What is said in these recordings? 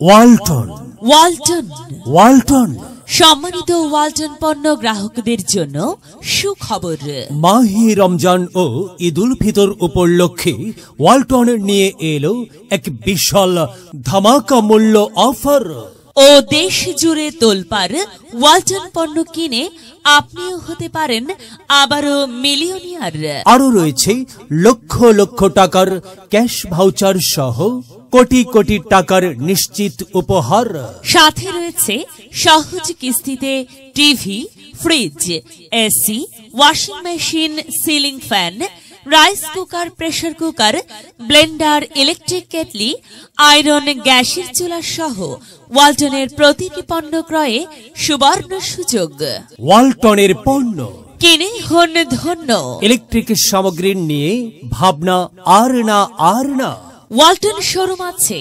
ওয়ালটন ওয়ালটন ওয়ালটন সম্মানিত ওয়ালটন পণ্য গ্রাহকদের জন্য সুখবর। মাহে রমজান ও ঈদুল ফিতর উপলক্ষে ওয়ালটন নিয়ে এলো এক বিশাল ধামাকা মূল্য অফার ও দেশ জুড়ে তোলপাড় ওয়ালটন পণ্য কিনে আপনিও হতে পারেন আবারও মিলিয়নিয়ার। আরো রয়েছে লক্ষ লক্ষ টাকার ক্যাশ ভাউচার সহ কোটি কোটি টাকার নিশ্চিত উপহার। সাথে রয়েছে সহজ কিস্তিতে TV, fridge, AC, washing machine, ceiling fan, rice cooker, pressure cooker, Blender, electric kettle, iron, গ্যাসের চুলা সহ ওয়ালটনের প্রতিটি পণ্য ক্রয়ে সুবর্ণ সুযোগ। ওয়ালটনের পণ্য কিনে হন ধন্য। ইলেকট্রিক সামগ্রী নিয়ে ভাবনা আর না। ওয়ালটন শোরুম আছে,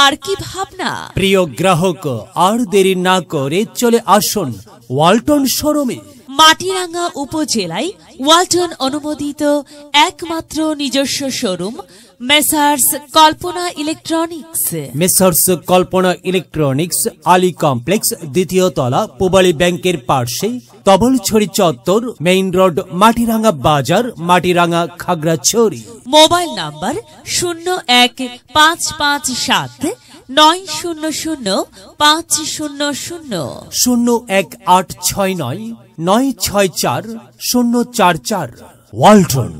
আর কি ভাবনা। প্রিয় গ্রাহক, আর দেরি না করে চলে আসুন ওয়ালটন শোরুমে। মাটিরাঙ্গা উপজেলায় ওয়ালটন অনুমোদিত একমাত্র নিজস্ব শোরুম মেসার্স কল্পনা ইলেকট্রনিক্স। মেসার্স কল্পনা ইলেকট্রনিক্স, আলী কমপ্লেক্স, দ্বিতীয় তলা, পূবালী ব্যাংকের পার্শ্বে, তবলছড়ি চত্বর, মেইন রোড, মাটিরাঙ্গা বাজার, মাটিরাঙ্গা, খাগড়াছড়ি। Mobile number 015579000500 01869964044। ওয়ালটন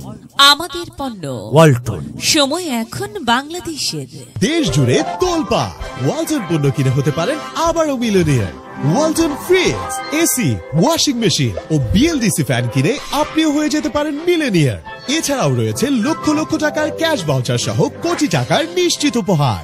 আমাদের পণ্য। ওয়ালটন, সময় এখন বাংলাদেশের। দেশ জুড়ে তোলপা ওয়ালটন পণ্য কিনে হতে পারেন আবারও millionaire. Walton fridge, AC, washing machine ও বিএলডিসি ফ্যান কিনে আপনিও হয়ে যেতে পারেন মিলিয়নিয়ার। এছাড়াও রয়েছে লক্ষ লক্ষ টাকার ক্যাশ ভাউচার সহ কোটি টাকার নিশ্চিত উপহার।